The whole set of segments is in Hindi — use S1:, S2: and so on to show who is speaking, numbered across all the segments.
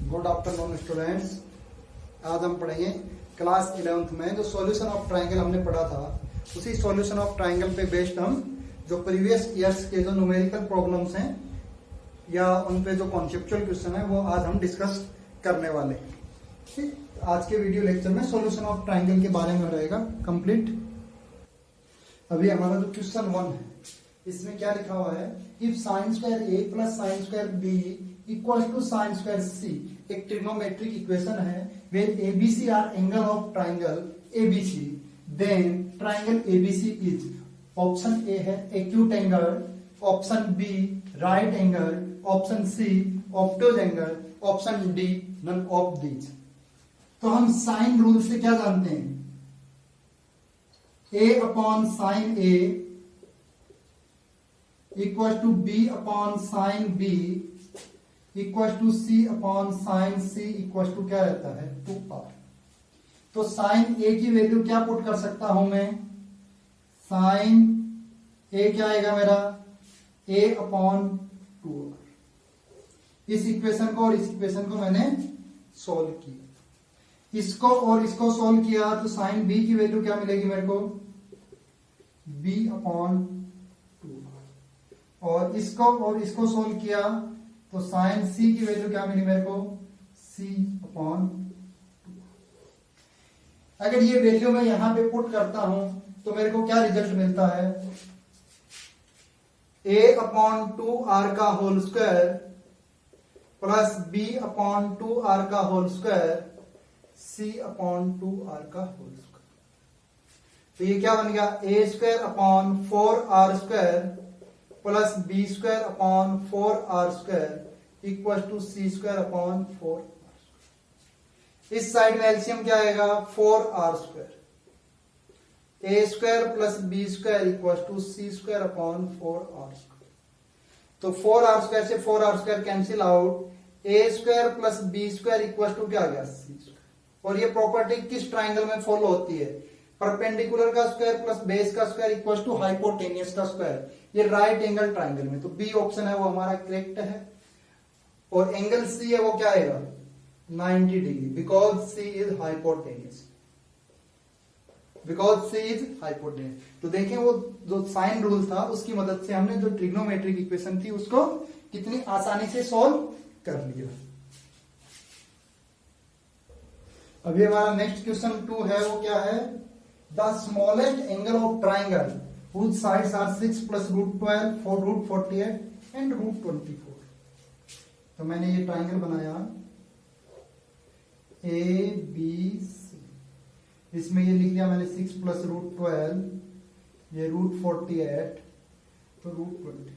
S1: Good afternoon students. आज हम पढ़ेंगे क्लास 11th में जो सॉल्यूशन ऑफ ट्रायंगल हमने पढ़ा था, उसी सॉल्यूशन ऑफ ट्रायंगल पे बेस्ड हम जो प्रीवियस ईयर्स के जो न्यूमेरिकल प्रॉब्लम्स हैं या उन पे जो कॉन्सेप्चुअल क्वेश्चन है वो आज हम डिस्कस करने वाले हैं। ठीक, आज के वीडियो लेक्चर में सॉल्यूशन ऑफ ट्रायंगल के बारे में रहेगा कंप्लीट। अभी हमारा जो क्वेश्चन 1 है इसमें क्या लिखा हुआ है, if sine square A plus sine square B equal to sine square C, एक ट्रिग्नोमेट्रिक इक्वेशन है where ABC are angle of triangle ABC, then triangle ABC is, option A है acute angle, option B right angle, option C obtuse angle, option D none of these. तो हम साइन रूल से क्या जानते हैं, a upon sine A equal to B upon sine B equal to C upon sine C equal to क्या रहता है 2r। तो साइन ए की वैल्यू क्या पुट कर सकता हूं मैं, साइन ए क्या आएगा मेरा a अपॉन 2r। इस इक्वेशन को और इस इक्वेशन को मैंने सोल्व किया, इसको और इसको सोल्व किया तो साइन बी की वैल्यू क्या मिलेगी मेरे को, b अपॉन 2r। और इसको सोल्व किया तो साइन सी की वैल्यू क्या मिली मेरे को, c अपॉन 2r। अगर ये वैल्यू मैं यहां पे पुट करता हूं तो मेरे को क्या रिजल्ट मिलता है, a अपॉन 2r का whole square plus b upon 2r का whole square c upon 2r का होल स्क्वायर। तो ये क्या बन गया, a square upon 4r square plus b square upon 4r square equal to c square upon 4r। इस साइड में एलसीएम क्या आएगा, 4r square, a square plus b square equal to c square upon 4r square. तो 4r स्क्वायर से 4r square cancel out, a square plus b square equal to क्या आ गया, c स्क्वायर। और ये प्रॉपर्टी किस ट्राइंगल में फॉलो होती है, परपेंडिकुलर का स्क्वायर प्लस बेस का स्क्वायर इक्वल टू हाइपोटेनियस का स्क्वायर, ये राइट एंगल ट्राइंगल में। तो बी ऑप्शन है वो हमारा करेक्ट है। और एंगल सी है वो क्या आएगा 90 degree, because c is hypotenuse, because c is hypotenuse. तो देखें वो जो साइन रूल था उसकी मदद से हमने जो ट्रिग्नोमेट्रिक इक्वेशन थी उसको कितनी आसानी से सॉल्व कर लिया। अभी हमारा नेक्स्ट क्वेश्चन 2 है वो क्या है, the smallest angle of triangle whose sides are 6 plus root 12 for root 48 and root 24। तो मैंने ये ट्राइंगल बनाया ए बी सी, इसमें ये लिख लिया मैंने 6 प्लस रूट 12, ये रूट 48 तो रूट 24।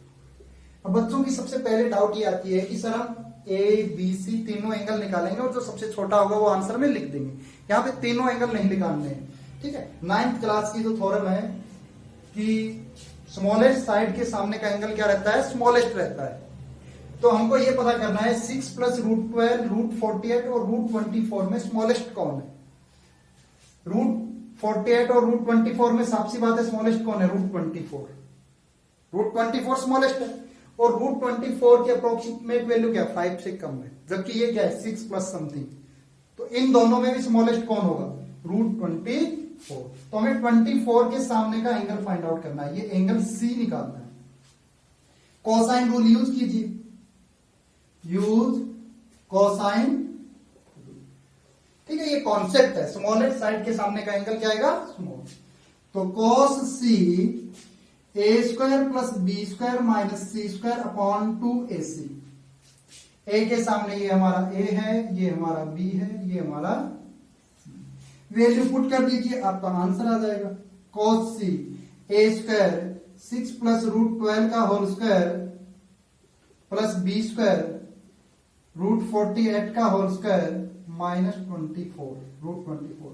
S1: अब बच्चों की सबसे पहले डाउट ये आती है कि सर हम ए बी सी तीनों एंगल निकालेंगे और जो सबसे छोटा होगा वो आंसर में लिख देंगे, यहाँ पे तीनों एंगल नहीं निकालने हैं। ठीक है, 9th क्लास की जो थ्योरम है कि स्मॉलेस्ट साइड के सामने का एंगल क्या रहता है, स्मॉलेस्ट रहता है। तो हमको ये पता करना है 6 प्लस रूट 12, रूट 48 और रूट 24 में स्मॉलेस्ट कौन है। रूट 48 और रूट 24 में साफ सी बात है स्मॉलेस्ट कौन है, रूट 24। रूट 24 स्मॉलेस्ट है और रूट 24 की अप्रोक्सीमेट वैल्यू क्या 5 से कम है, जबकि ये क्या है 6 प्लस समथिंग। तो इन दोनों में भी स्मॉलेस्ट कौन होगा, रूट 24। तो हमें 24 के सामने का एंगल फाइंड आउट करना है, ये एंगल सी निकालना है। कोसाइन रूल यूज कीजिए, यूज कोसाइन। ठीक है, ये कॉन्सेप्ट है, स्मॉलेस्ट साइड के सामने का एंगल क्या आएगा, स्मॉल। तो cos c A square plus B square minus C square upon 2ac। A के सामने ये हमारा ए है, ये हमारा बी है, ये हमारा वैल्यू पुट कर दीजिए, आपका आंसर आ जाएगा। cos c A square 6 plus root 12 का whole square plus B square root 48 का whole square minus 24 root 24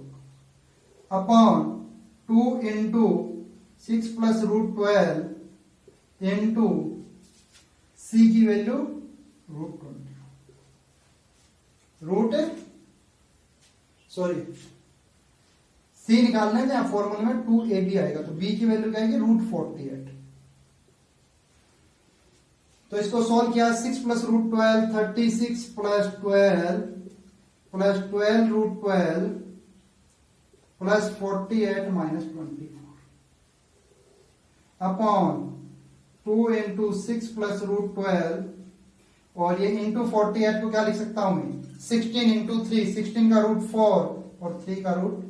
S1: upon 2 into 6 plus root 12 into C की वैल्यू रूट 20, सी निकालना है, फॉर्मूले में 2ab आएगा, तो b की वैल्यू क्या आएगी रूट 48। तो इसको सॉल्व किया, 6 plus root 12, 36 plus 12 plus 12 root 12 plus 48 minus 24 upon 2 into 6 plus root 12 और ये इंटू 48 को क्या लिख सकता हूं मैं, 16 इंटू 3, 16 का रूट 4 और 3 का रूट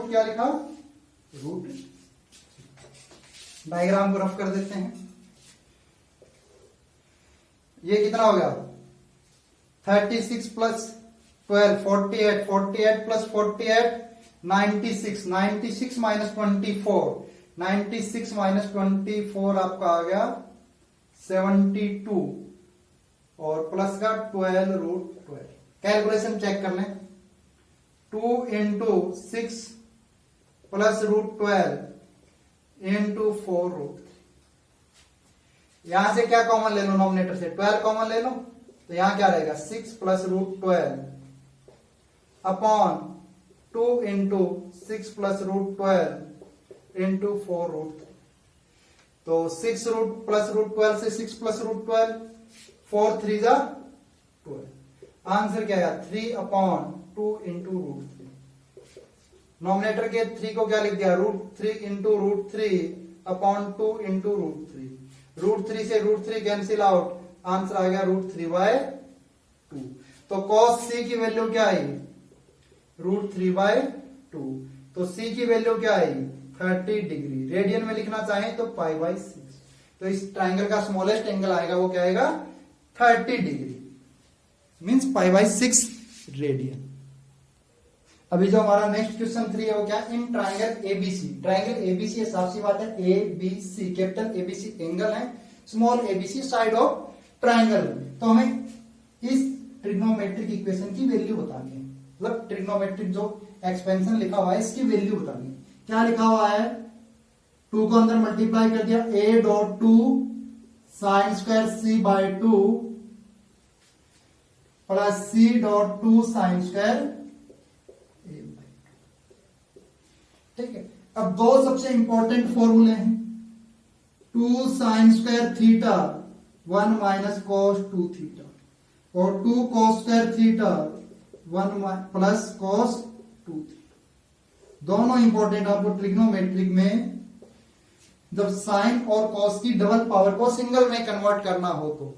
S1: क्या लिखा, रूट। डायग्राम को रफ कर देते हैं। ये कितना हो गया, 36 प्लस 12 48, 48 प्लस 48 96, 96 माइनस 24, 96 माइनस 24 आपका आ गया 72 और प्लस का 12 रूट 12। कैलकुलेशन चेक कर लें, 2 into 6 plus root 12 into 4 root. यहां से क्या कॉमन ले लो, नॉमिनेटर से 12 कॉमन ले लो, तो यहां क्या रहेगा 6 plus root 12 upon 2 into 6 plus root 12 into 4 root. तो 6 रूट प्लस रूट 12 से 6 प्लस रूट 12, 4 3 जा 12। आंसर क्या आया, 3 अपॉन 2 इंटू रूट 3। नॉमिनेटर के 3 को क्या लिख दिया, root 3 into root 3 upon 2 into root 3। Root 3 से रूट 3 कैंसिल आउट, आंसर आ गया रूट 3/2। तो cos c की वैल्यू क्या आई, रूट 3/2। तो c की वैल्यू क्या आई, 30 डिग्री। रेडियन में लिखना चाहें तो π/6। तो इस ट्राइंगल का स्मॉलेस्ट एंगल आएगा, वो क्या आएगा 30 डिग्री, मींस π/6 रेडियन। अभी जो हमारा नेक्स्ट क्वेश्चन 3 है वो क्या, इन ट्राइंगल एबीसी। ट्राइंगल एबीसी साफ सी बात है, एबीसी कैपिटल एबीसी एंगल है, small ABC side of triangle. तो हमें इस ट्रिग्नोमेट्रिक इक्वेशन की वैल्यू बतानी है, मतलब ट्रिग्नोमेट्रिक जो एक्सपेंशन लिखा हुआ है इसकी वैल्यू बतानी है। क्या लिखा हुआ है, 2 को अंदर मल्टीप्लाई कर दिया, a.2 sine square c/2 plus c.2 sine square. ठीक है, अब दो सबसे इंपॉर्टेंट फॉर्मूले हैं, 2 sine square theta 1 minus cos 2 theta और 2 cos square theta 1 plus cos 2 theta. दोनों इंपॉर्टेंट आपको ट्रिग्नोमेट्रिक में जब साइन और कॉस की डबल पावर को सिंगल में कन्वर्ट करना हो तो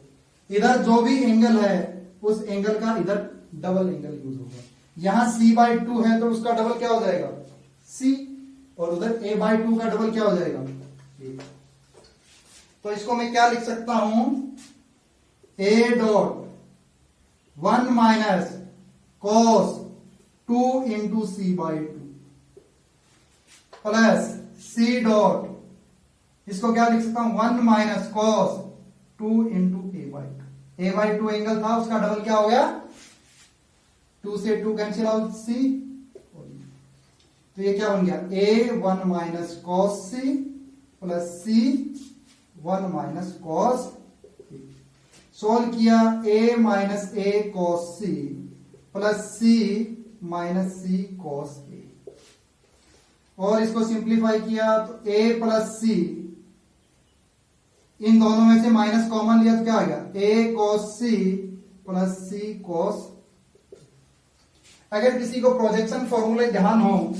S1: इधर जो भी एंगल है उस एंगल का इधर डबल एंगल यूज होगा। यहां c/2 है तो उसका डबल क्या हो जाएगा c, और उधर a/2 का डबल क्या हो जाएगा a। तो इसको मैं क्या लिख सकता हूं, a.1 minus cos 2 into c/2 plus c. इसको क्या लिख सकता हूं, 1 minus cos 2 into a/2। a/2 angle था, उसका डबल क्या हो गया, 2 से 2 कैंसिल आउट c, तो ये क्या बन गया a1 minus cos c plus c1 minus cos a। Solve किया, a minus a cos c plus c minus c cos a, और इसको सिंप्लीफाई किया तो a प्लस c, इन दोनों में से माइनस कॉमन लिया तो क्या आ गया, a cos c plus c cos. अगर किसी को प्रोजेक्शन फॉर्मूले ध्यान हो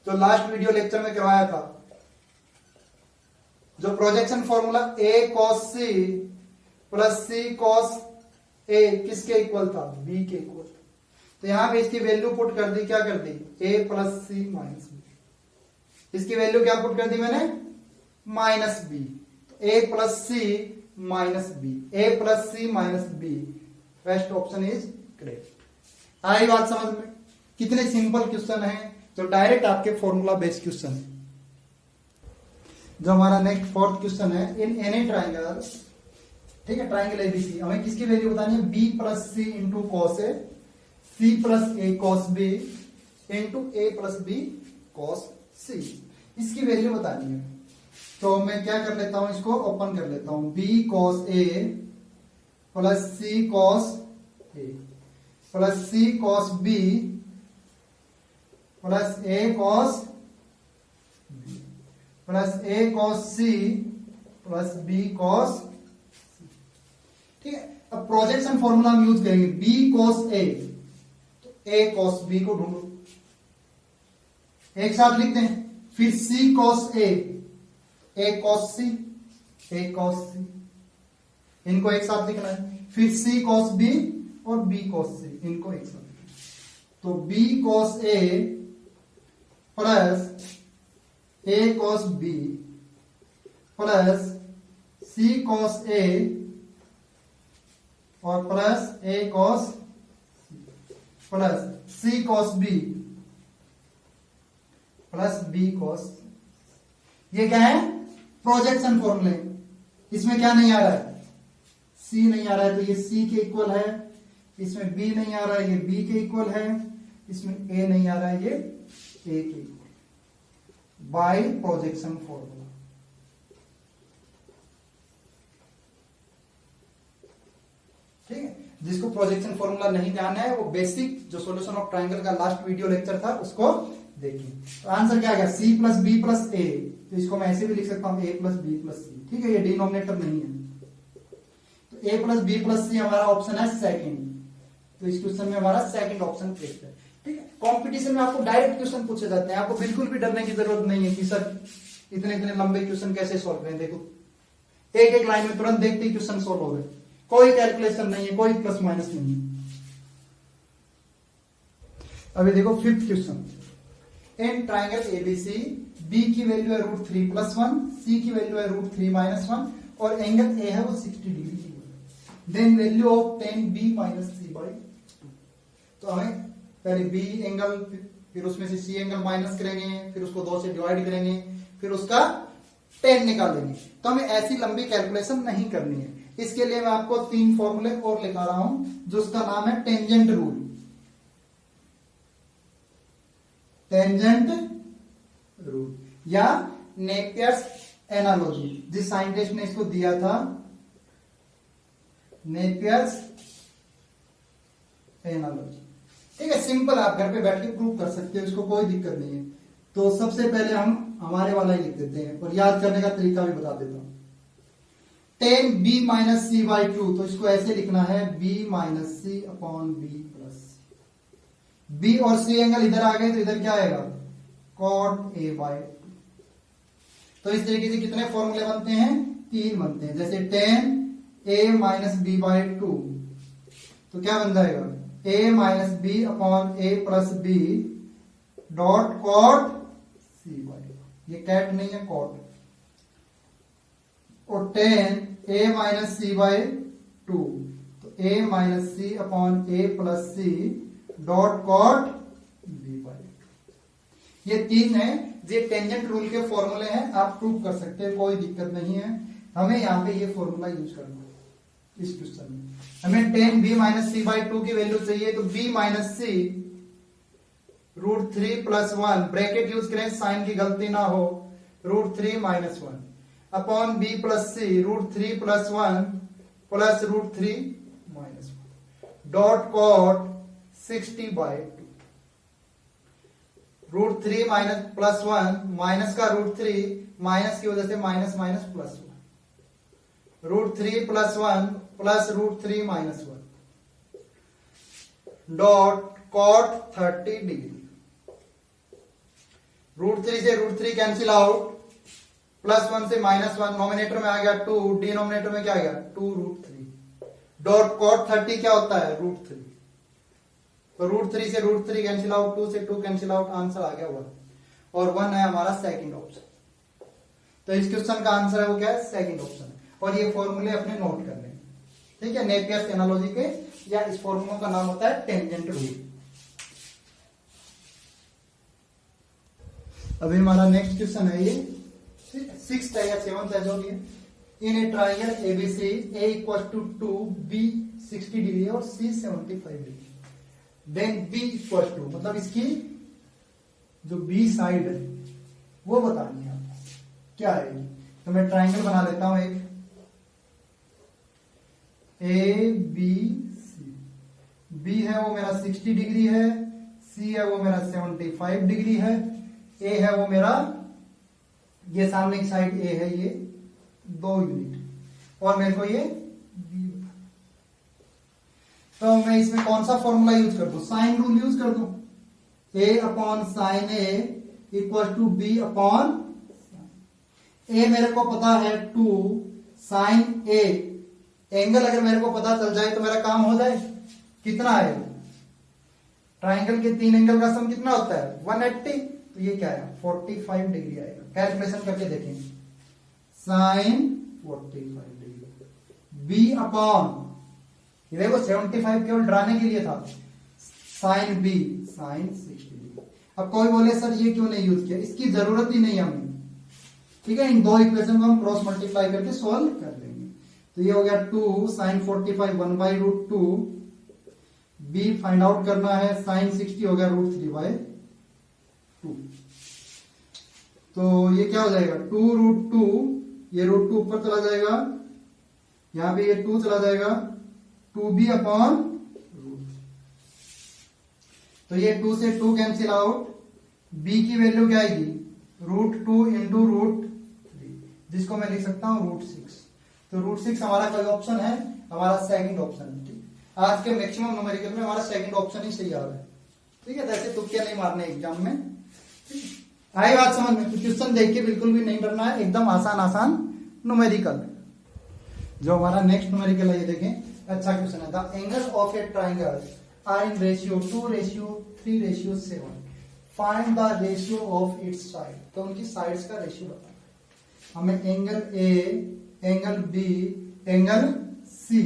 S1: तो लास्ट वीडियो लेक्चर में करवाया था, जो projection formula a cos c plus c cos a किसके इक्वल था, b के इक्वल। तो यहां पे इसकी वैल्यू पुट कर दी, क्या कर दी, a plus c minus b। इसकी वैल्यू क्या पुट कर दी मैंने, माइनस b। तो a plus c minus b, a plus c minus b, first option is correct. आई बात समझ में, कितने सिंपल क्वेश्चन है, तो डायरेक्ट आपके फॉर्मूला बेस्ड क्वेश्चन है। जो हमारा नेक्स्ट फोर्थ क्वेश्चन है, इन एनी ट्राइंगल, ठीक है, ट्राइंगल एबीसी, हमें किसकी वैल्यू बतानी है, b plus C into cos A, c plus A cos B into A plus B cos सी, इसकी वैल्यू बतानी है। तो मैं क्या कर लेता हूं, इसको ओपन कर लेता हूं, b cos A plus C cos A plus C cos B plus A cos B plus A cos C plus B cos, ठीक है। अब प्रोजेक्शन फॉर्मूला हम यूज करेंगे, बी कॉस ए, तो ए कॉस बी को ढूंढो, एक साथ लिखते हैं। फिर C cos A cos C, A cos C, इनको एक साथ लिखना है। फिर सी कॉस बी और बी कॉस सी, इनको एक साथ लिखना है। तो B cos A plus A cos B plus C cos A और plus A cos plus C cos B plus B cos, ये क्या है? प्रोजेक्शन फॉर्मूले। इसमें क्या नहीं आ रहा है? सी नहीं आ रहा है, तो ये सी के इक्वल है। इसमें बी नहीं आ रहा है, ये बी के इक्वल है। इसमें ए नहीं आ रहा है, ये ए के इक्वल, बाय प्रोजेक्शन फॉर्मूला। ठीक है, जिसको प्रोजेक्शन फॉर्मूला नहीं जानना है वो बेसिक जो सॉल्यूशन ऑफ ट्रायंगल का लास्ट वीडियो लेक्चर था उसको देखिए। तो आंसर क्या आ गया? सी प्लस बी प्लस ए, तो इसको मैं ऐसे भी लिख सकता हूं, ए प्लस बी प्लस सी। ठीक है, ये डिनोमिनेटर नहीं है, तो ए प्लस बी प्लस सी हमारा ऑप्शन है सेकंड। तो इस क्वेश्चन में हमारा सेकंड ऑप्शन करेक्ट है। ठीक है, कंपटीशन में आपको डायरेक्ट क्वेश्चन पूछे जाते हैं, आपको बिल्कुल भी डरने की जरूरत नहीं है कि सर इतने इतने लंबे क्वेश्चन कैसे सॉल्व करें। देखो एक एक लाइन में तुरंत देखते ही क्वेश्चन सॉल्व हो गए, कोई कैलकुलेशन नहीं है, कोई प्लस माइनस नहीं है। अभी देखो fifth question, in triangle ABC B की वैल्यू है √3 + 1, सी की वैल्यू है √3 - 1 और एंगल ए है वो 60 डिग्री की है। Then value of tan b - c/2। तो हमें पहले बी एंगल, फिर उसमें से सी एंगल माइनस करेंगे, फिर उसको 2 से डिवाइड करेंगे, फिर उसका tan निकालेंगे। तो हमें ऐसी लंबी कैलकुलेशन नहीं करनी है। इसके लिए मैं आपको 3 फॉर्मूले और लिखा रहा हूं, जो उसका नाम है टेंजेंट रूल। टेंजेंट रूल या नेपियर्स एनालॉजी, जिस साइंटिस्ट ने इसको दिया था, नेपियर्स एनालॉजी। ठीक है, सिंपल, आप घर पे बैठ के प्रूव कर सकते हो, इसको कोई दिक्कत नहीं है। तो सबसे पहले हम हमारे वाला ही लिख देते हैं और याद करने का तरीका भी बता देता हूं। tan b - c/2, तो इसको ऐसे लिखना है b - c/b + b और c एंगल इधर आ गए तो इधर क्या आएगा? cot a/2। तो इस तरीके से कितने फॉर्मूले बनते हैं? 3 बनते हैं। जैसे tan a - b/2, तो क्या बन जाएगा? a - b/a + b dot cot c/2। ये कैट नहीं है, cot। और tan a - c/2, तो a - c/a + c dot cot b/2। ये 3 है, ये टेंजेंट रूल के फॉर्मूले हैं, आप प्रूव कर सकते हैं, कोई दिक्कत नहीं है। हमें यहाँ पे ये फॉर्मूला यूज करना है इस क्वेश्चन में। हमें tan b - c/2 की वैल्यू चाहिए, तो b - c √3 + 1, ब्रैकेट यूज करें, साइन की गलती ना हो, √3 - 1 upon b + c √3 + 1 plus √3 - 1 dot cot 60/2। √3 + 1 minus का √3 माइनस की वजह से minus minus plus 1, √3 + 1 plus √3 - 1 dot cot 30 degree. √3 से √3 कैंसिल आउट, +1 से -1, नॉमिनेटर में आ गया 2, डिनोमिनेटर में क्या आ गया 2√3 डॉट cot 30 क्या होता है? √3। तो √3 से √3 कैंसिल आउट, 2 से 2 कैंसिल आउट, आंसर आ गया 1 और 1 है हमारा सेकंड ऑप्शन। तो इस क्वेश्चन का आंसर है वो क्या है? Second option. और ये फॉर्मूले अपने नोट कर लें, ठीक है, नेपियर्स एनालॉजी के, या इस फॉर्मूला का नाम होता है टेंजेंट रूल। अभी हमारा नेक्स्ट क्वेश्चन है ये, ठीक है, 6th है या 7th है जो भी है। In a triangle ABC a = 2, b 60 degree और c 75 डिग्री, देन b = 2, मतलब इसकी जो b साइड है वो बतानी है आपको क्या है। तो मैं ट्राइंगल बना लेता हूं एक, a b c, b है वो मेरा 60 डिग्री है, c है वो मेरा 75 डिग्री है, a है वो मेरा ये सामने की साइड ए है, ये 2 यूनिट, और मेरे को ये बी। तो मैं इसमें कौन सा फॉर्मूला यूज कर दूं? साइन रूल यूज कर दूं। A upon sine A equal to B upon A. मेरे को पता है 2 साइन ए। एंगल अगर मेरे को पता चल जाए तो मेरा काम हो जाए। कितना है? ट्राइंगल के 3 एंगल का सम कितना होता है? 180। तो ये क्या है? 45 डिग्री आएगा। कैलकुलेशन करके देखेंगे। साइन 45 डिग्री बी अपॉन, ये देखो 75 केवल डराने के लिए था, साइन बी साइन 60 डिग्री। अब कोई बोले सर ये क्यों नहीं यूज किया? इसकी जरूरत ही नहीं हमें। ठीक है, इन दो इक्वेशन को हम क्रॉस मल्टीप्लाई करके सॉल्व कर लेंगे। तो ये हो गया 2 साइन 45 1/√2। बी फाइंड आउट करना है, साइन 60 हो गया √3/2। तो ये क्या हो जाएगा? 2√2, ये √2 ऊपर चला जाएगा, यहां पे ये 2 चला जाएगा, 2b अपॉन √3। तो ये 2 से 2 कैंसिल आउट। b की वैल्यू क्या आएगी? √2 इंटू √3, जिसको मैं लिख सकता हूं √6। तो √6 हमारा कोई ऑप्शन है? हमारा सेकंड ऑप्शन है। ठीक, आज के मैक्सिमम न्यूमेरिकल में हमारा सेकंड ऑप्शन ही सही आ रहा है। ठीक है, ऐसे तुक्के नहीं मारने एग्जाम में। आई बात समझ में? तो क्वेश्चन देख के बिल्कुल भी नहीं डरना है, एकदम आसान आसान न्यूमेरिकल। जो हमारा नेक्स्ट न्यूमेरिकल है ये देखें, अच्छा क्वेश्चन है। The angle of a triangle are in ratio 2:3:7। Find the ratio of its side. तो उनकी साइड्स का रेशियो बताना। हमें angle A, angle B, angle C,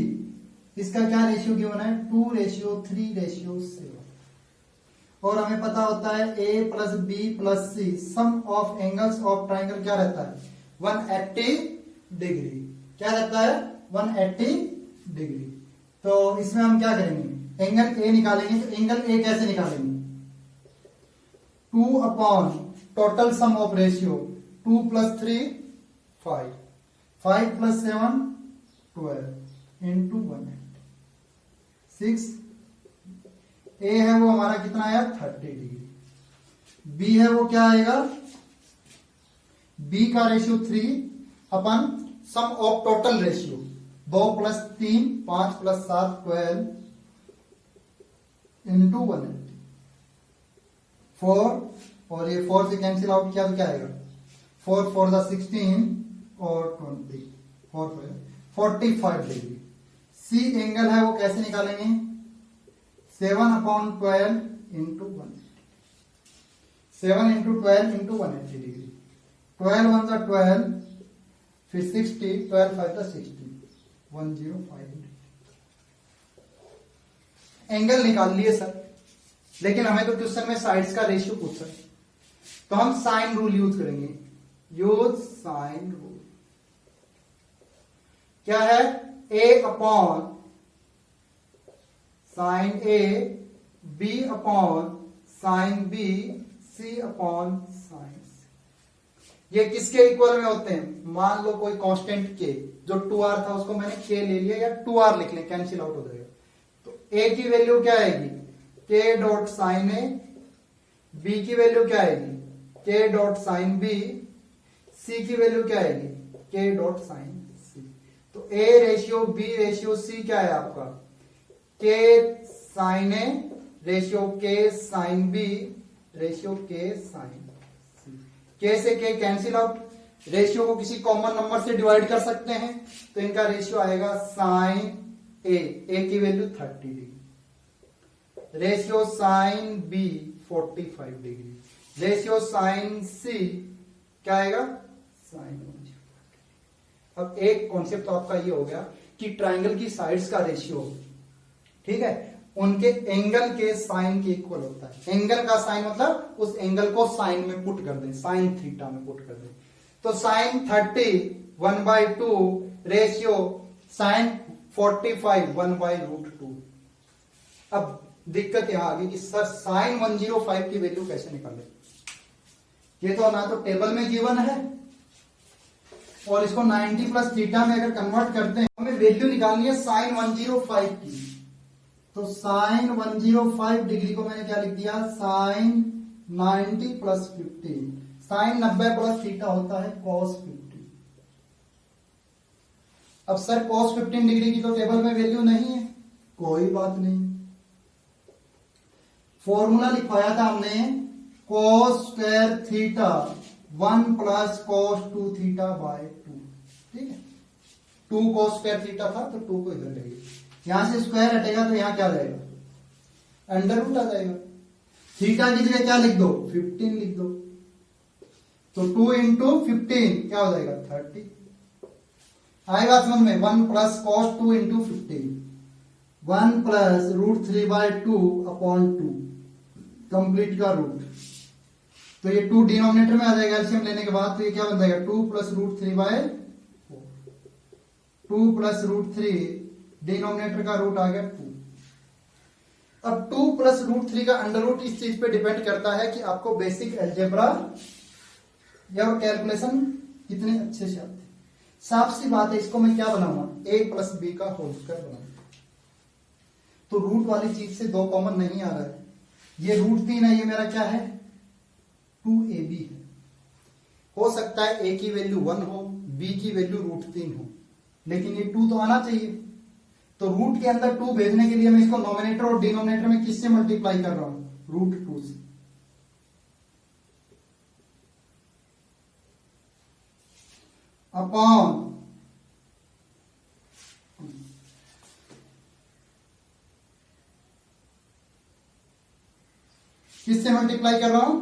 S1: इसका क्या रेशियो गिवन है? 2:3:7। और हमें पता होता है a plus B plus C, sum of angles of triangle क्या रहता है? 180 डिग्री। क्या रहता है? 180 डिग्री। तो इसमें हम क्या करेंगे? एंगल ए निकालेंगे। तो एंगल ए कैसे निकालेंगे? 2 upon total sum of ratio 2 + 3 5, 5 + 7 12 into 180 6। ए है वो हमारा कितना आया? 30 डिग्री। बी है वो क्या आएगा? बी का ratio 3 upon sum of total ratio 2 + 3 5 + 7 12 into 180 4। और ये 4 से कैंसिल आउट किया तो क्या आएगा? 4 4 = 16 और 20 45 डिग्री। सी एंगल है वो कैसे निकालेंगे? 7/12 इंटू 180। 7 into 12 into 180 degree. 12 1 = 12, फिर 60, 12 5 = 60, 105 डिग्री। एंगल निकाल लिए सर, लेकिन हमें तो क्वेश्चन में साइड्स का रेशियो पूछा है, तो हम साइन रूल यूज करेंगे। Use sine rule. क्या है? a upon sine A, b upon sine B, c upon sine C. ये किसके इक्वल में होते हैं? मान लो कोई कांस्टेंट k, जो 2r था उसको मैंने k ले लिया, या 2r लिख लें, कैंसिल आउट हो जाएगा। तो a की वैल्यू क्या आएगी? k dot sine A. b की वैल्यू क्या आएगी? k dot sine B. c की वैल्यू क्या आएगी? k dot sine C. तो a ratio b ratio c क्या है आपका? k sine A ratio k sine b ratio k sine c। k से k कैंसिल आउट। रेशियो को किसी कॉमन नंबर से डिवाइड कर सकते हैं, तो इनका रेशियो आएगा साइन a की value 30 degree. Ratio sine b 45 degree. Ratio sine c क्या आएगा? साइन 1। अब एक कॉन्सेप्ट तो आपका ये हो गया कि ट्राइंगल की साइड्स का रेशियो, ठीक है, उनके एंगल के साइन के इक्वल होता है। एंगल का साइन मतलब उस एंगल को साइन में पुट कर दें, साइन थीटा में पुट कर दें। तो साइन 30 1/2 रेशियो साइन 45 1/√2। अब दिक्कत यहां आ गई कि सर साइन 105 की वैल्यू कैसे निकालें? ये तो ना तो टेबल में गिवन है, और इसको 90 + थीटा में अगर कन्वर्ट करते हैं, हमें वैल्यू निकालनी है साइन 105 की। तो साइन 105 डिग्री को मैंने क्या लिख दिया? साइन 90 + 15 साइन 90 प्लस थीटा होता है cos 15। अब सर cos 15 डिग्री की तो टेबल में वैल्यू नहीं है, कोई बात नहीं, फॉर्मूला लिखवाया था हमने cos square theta 1 plus cos 2 theta by 2, ठीक है। 2 cos स्क्वायर थीटा था तो 2 को इधर ले गए, यहां से स्क्वायर हटेगा तो यहां क्या जाएगा, अंडर रूट आ जाएगा। थीटा की जगह क्या लिख दो, 15 लिख दो, तो 2 इंटू 15 क्या हो जाएगा 30। आएगा समझ में, 1 plus cos 2 into 15, 1 plus root 3 by 2 upon 2 complete का रूट, तो ये 2 डिनोमिनेटर में आ जाएगा एलसीएम लेने के बाद, तो ये क्या बन जाएगा 2 plus root 3 by 2 plus root 3, denominator का रूट आ गया 2। अब 2 प्लस रूट 3 का अंडर रूट इस चीज पे डिपेंड करता है कि आपको बेसिक अलजेब्रा या कैलकुलेशन कितने अच्छे से आते हैं। साफ सी बात है, इसको मैं क्या बनाऊंगा, a प्लस बी का होल स्क्वायर बनाऊंगा, तो रूट वाली चीज से 2 कॉमन नहीं आ रहा है, ये रूट 3 है, ये मेरा क्या है 2ab है। हो सकता है a की वैल्यू 1 हो, b की वैल्यू रूट 3 हो, लेकिन ये 2 तो आना चाहिए, तो रूट के अंदर 2 भेजने के लिए मैं इसको नॉमिनेटर और डिनोमिनेटर में किससे मल्टीप्लाई कर रहा हूं, रूट 2 से। अपॉन किससे मल्टीप्लाई कर रहा हूं,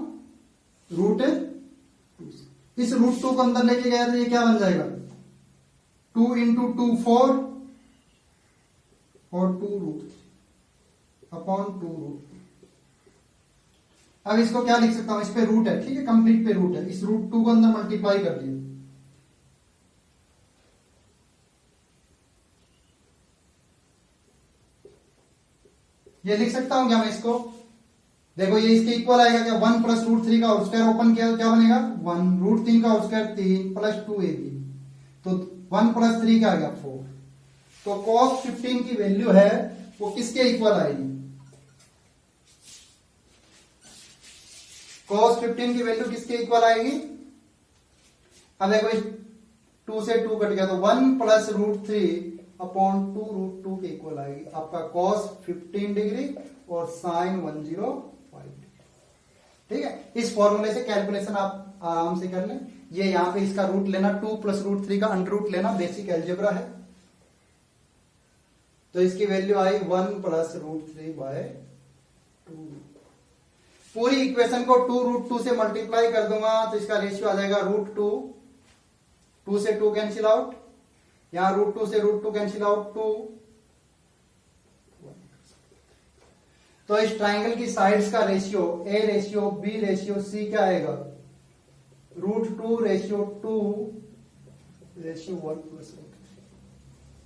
S1: रूट 2 से। इस रूट 2 को अंदर लेके गया तो ये क्या बन जाएगा 2 इंटू 2 4 और 2 रूट अपॉन 2 रूट। अब इसको क्या लिख सकता हूं, इस पे रूट है, ठीक है, कंप्लीट पे रूट है, इस रूट 2 को अंदर मल्टीप्लाई कर दिया, ये लिख सकता हूं क्या मैं इसको, देखो ये इसके इक्वल आएगा क्या, 1 प्लस रूट 3 का होल स्क्वायर ओपन किया तो क्या बनेगा 1, रूट 3 का होल स्क्वायर 3 प्लस 2ab, तो 1 प्लस 3 का आ गया 4। तो cos 15 की वैल्यू है वो किसके इक्वल आएगी, cos 15 की वैल्यू किसके इक्वल आएगी, अब देखो 2 से 2 कट गया तो 1 प्लस रूट 3 अपॉन 2 रूट 2 के इक्वल आएगी आपका cos 15 डिग्री और साइन 105 डिग्री, ठीक है। इस फॉर्मूले से कैलकुलेशन आप आराम से कर लें, ये यहां पे इसका रूट लेना, 2 प्लस रूट 3 का अंडर रूट लेना, बेसिक एल्जेब्रा है, तो इसकी value I 1 plus root 3 by 2। पूरी इक्वेशन को 2 रूट 2 से मल्टीप्लाई कर दूंगा तो इसका रेशियो आ जाएगा रूट 2, 2 से 2 कैंसिल आउट, यहां रूट 2 से रूट 2 कैंसिल आउट 2। तो इस ट्राइंगल की साइड्स का ratio a ratio b ratio c क्या आएगा, root 2 ratio 2 ratio 1 plus root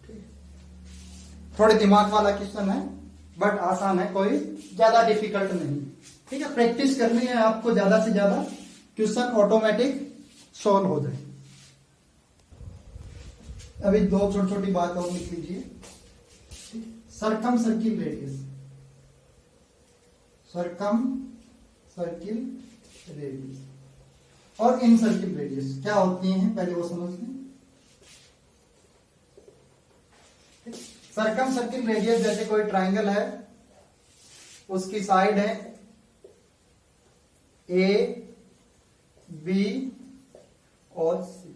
S1: 3। थोड़े दिमाग वाला क्वेश्चन है बट आसान है, कोई ज्यादा डिफिकल्ट नहीं, ठीक है। प्रैक्टिस करनी है आपको, ज्यादा से ज्यादा क्वेश्चन ऑटोमेटिक सॉल्व हो जाए। अभी 2 छोटी छोटी बात और लिख लीजिए, सरकम सर्किल रेडियस, सरकम सर्किल रेडियस और इन सर्किल रेडियस क्या होती हैं पहले वो समझ लें। सरकम सर्किल रेडियस जैसे कोई ट्राइंगल है, उसकी साइड है ए बी और सी,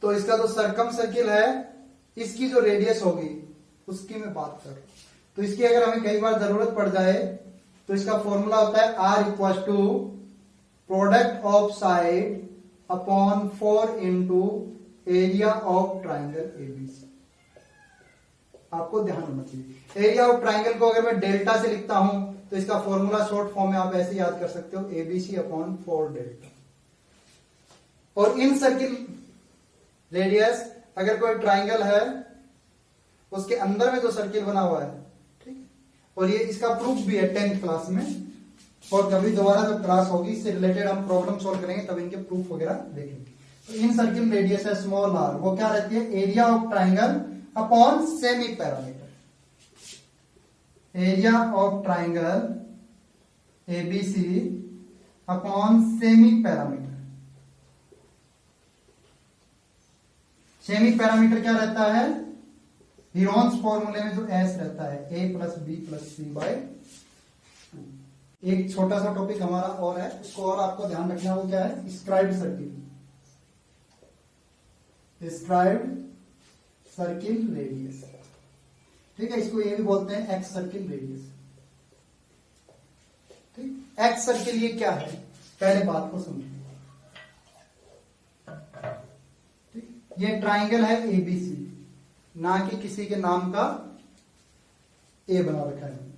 S1: तो इसका जो सरकम सर्किल है इसकी जो रेडियस होगी उसकी मैं बात कर रहा हूं, तो इसकी अगर हमें कई बार जरूरत पड़ जाए तो इसका फॉर्मूला होता है R equal to product of side upon 4 into area of triangle ABC. आपको ध्यान रखना चाहिए, एरिया ऑफ ट्राइंगल को अगर मैं डेल्टा से लिखता हूं तो इसका फॉर्मूला शॉर्ट फॉर्म में आप ऐसे याद कर सकते हो, एबीसी अपॉन 4 डेल्टा। और इन सर्किल रेडियस अगर कोई ट्राइंगल है उसके अंदर में जो सर्किल बना हुआ है, ठीक है, और ये इसका प्रूफ भी है 10th क्लास में, और कभी दोबारा जब क्लास होगी इससे रिलेटेड हम प्रॉब्लम सॉल्व करेंगे तब इनके प्रूफ वगैरह देखेंगे। तो इन सर्किल रेडियस है स्मॉल आर, वो क्या रहती है area of triangle upon semi parameter, area of triangle ABC upon semi parameter. Semi parameter क्या रहता है, हीरोन्स फॉर्मूले में जो एस रहता है a plus B plus c by 2। एक छोटा सा टॉपिक हमारा और है, उसको और आपको ध्यान रखना, वो क्या है, scribed circle. Scribed circle radius, ठीक है, इसको ये भी बोलते हैं एक्स सर्किल रेडियस। ठीक, एक्स सर्किल ये क्या है, पहले बात को समझिए। ठीक, ये ट्राइंगल है एबीसी, ना कि किसी के नाम का ए बना रखा है।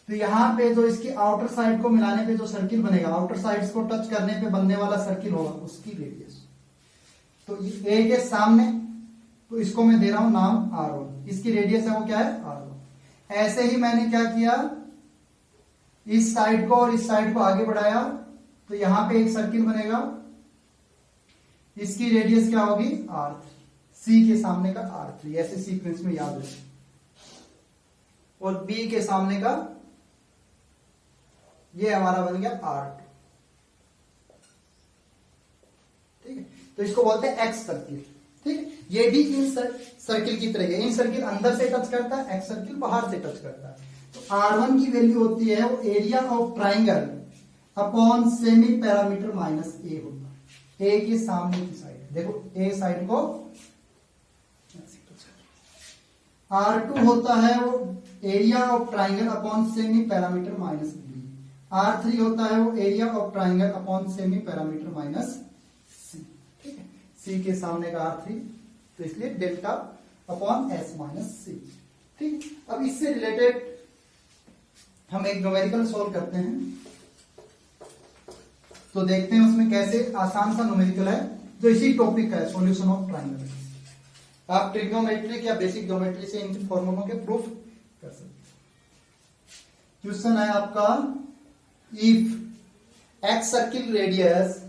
S1: तो यहां पे जो इसकी आउटर साइड को मिलाने पे जो सर्किल बनेगा, आउटर साइड्स को टच करने पे बनने वाला सर्किल होगा, उसकी रेडियस। तो ए के सामने, तो इसको मैं दे रहा हूं नाम R1, इसकी रेडियस है वो क्या है R1। ऐसे ही मैंने क्या किया, इस साइड को और इस साइड को आगे बढ़ाया, तो यहां पे एक सर्किल बनेगा, इसकी रेडियस क्या होगी R3, सी के सामने का R3, ऐसे सीक्वेंस में याद रखें। और बी के सामने का ये हमारा बन गया R2। ठीक है, तो इसको बोलते हैं एक्स सर्किल। ठीक है, ये भी इन सर्किल की तरह है, इन सर्किल अंदर से टच करता है, एक्स सर्किल बाहर से टच करता है। तो R1 की वैल्यू होती है वो area of triangle upon semi parameter minus A होता है, ए के सामने की साइड। देखो ए साइड को R2 होता है वो area of triangle upon semi parameter minus B. R3 होता है वो area of triangle upon semi parameter minus C. ठीक है, सी के सामने का R3, तो इसलिए delta upon S minus C. ठीक, अब इससे रिलेटेड हम एक न्यूमेरिकल सॉल्व करते हैं, तो देखते हैं उसमें कैसे आसान सा न्यूमेरिकल है जो इसी टॉपिक का है, सॉल्यूशन ऑफ ट्राइंगल। आप ट्रिग्नोमेट्रिक या बेसिक ज्योमेट्री से इन फॉर्मूलों के प्रूफ कर सकते हैं। क्वेश्चन है आपका, if x circle radius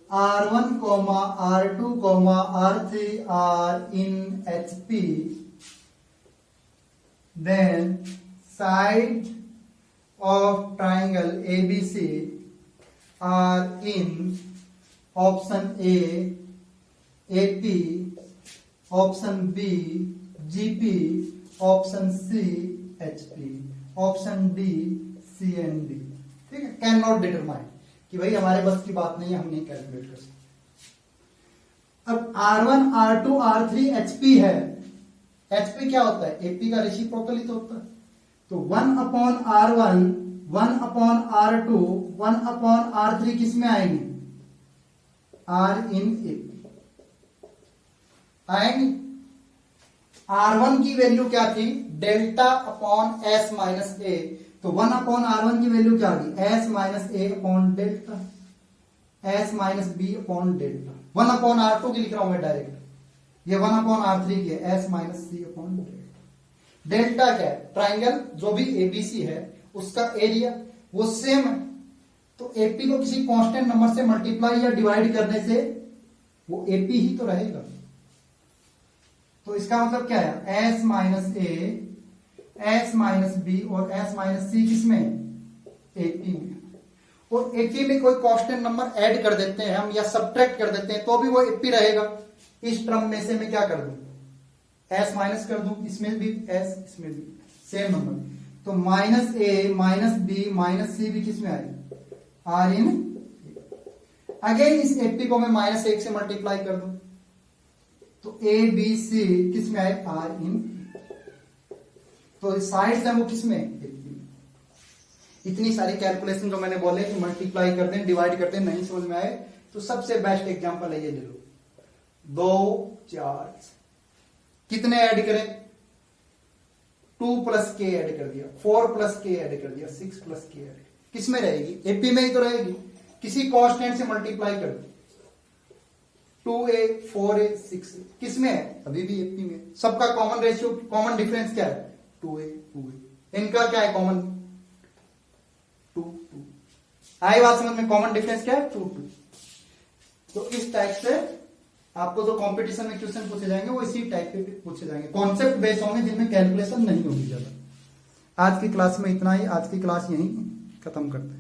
S1: R1, R2, R3 are in HP, then side of triangle ABC are in option A AP, option B GP, option C HP, option D C and D। ठीक है, कैन नॉट डिटरमाइन, कि भाई हमारे बस की बात नहीं है, हम नहीं कैलकुलेट कर सकते। अब R1, R2, R3 HP है, HP क्या होता है, AP का रेसिप्रोकल ही तो होता है। तो 1 upon R1, 1 upon R2, 1 upon R3 किस में आएंगे, R इन AP आएंगे। R1 की वैल्यू क्या थी, delta upon S minus A, तो 1 अपॉन R1 की वैल्यू क्या आ गई, S minus A upon delta, S minus B upon delta. 1 upon R2 की लिख रहा हूं मैं डायरेक्ट, ये 1 अपॉन R3 की है, एस माइनस सी अपॉन डेल्टा। डेल्टा क्या है, ट्राइंगल जो भी एबीसी है उसका एरिया वो सेम है, तो एपी को किसी कांस्टेंट नंबर से मल्टीप्लाई या डिवाइड करने से वो एपी ही तो रहेगा। तो इसका मतलब क्या है, एस माइनस ए, एस माइनस बी और एस माइनस सी किसमें, एपी में। और एपी में कोई कांस्टेंट नंबर ऐड कर देते हैं हम या सब्ट्रैक्ट कर देते हैं तो भी वो एपी रहेगा। इस टर्म में से मैं क्या कर दूं, एस माइनस कर दूं, इसमें भी एस, इसमें भी सेम नंबर, तो माइनस ए माइनस बी माइनस सी भी किसमें आएगी, आर इन। अगेन इस एपी को मैं माइनस 1 से मल्टीप्लाई कर दूं, तो ए बी सी किसमें आए, आर इन। तो साइड्स है वो किसमें, इतनी सारी कैलकुलेशन जो मैंने बोले कि मल्टीप्लाई कर दें, डिवाइड कर दें, नहीं समझ में आए तो सबसे बेस्ट एग्जांपल है ये ले लो, 2 4 कितने ऐड करें, 2 प्लस के ऐड कर दिया, 4 प्लस के ऐड कर दिया, 6 प्लस के ऐड, किसमें रहेगी, एपी में ही तो रहेगी। किसी कांस्टेंट से मल्टीप्लाई कर दो, 2a 4a 6a किसमें है, अभी भी एपी में। सबका कॉमन रेशियो, कॉमन डिफरेंस क्या है, 2a 2a। इनका क्या है कॉमन, 2 2। आई बात समझ में, कॉमन डिफरेंस क्या है, 2 2। तो इस टाइप से आपको जो कंपटीशन में क्वेश्चन पूछे जाएंगे वो इसी टाइप के पूछे जाएंगे, कॉन्सेप्ट बेस्ड होंगे जिनमें कैलकुलेशन नहीं होगी ज्यादा। आज की क्लास में इतना ही, आज की क्लास यहीं खत्म करते हैं।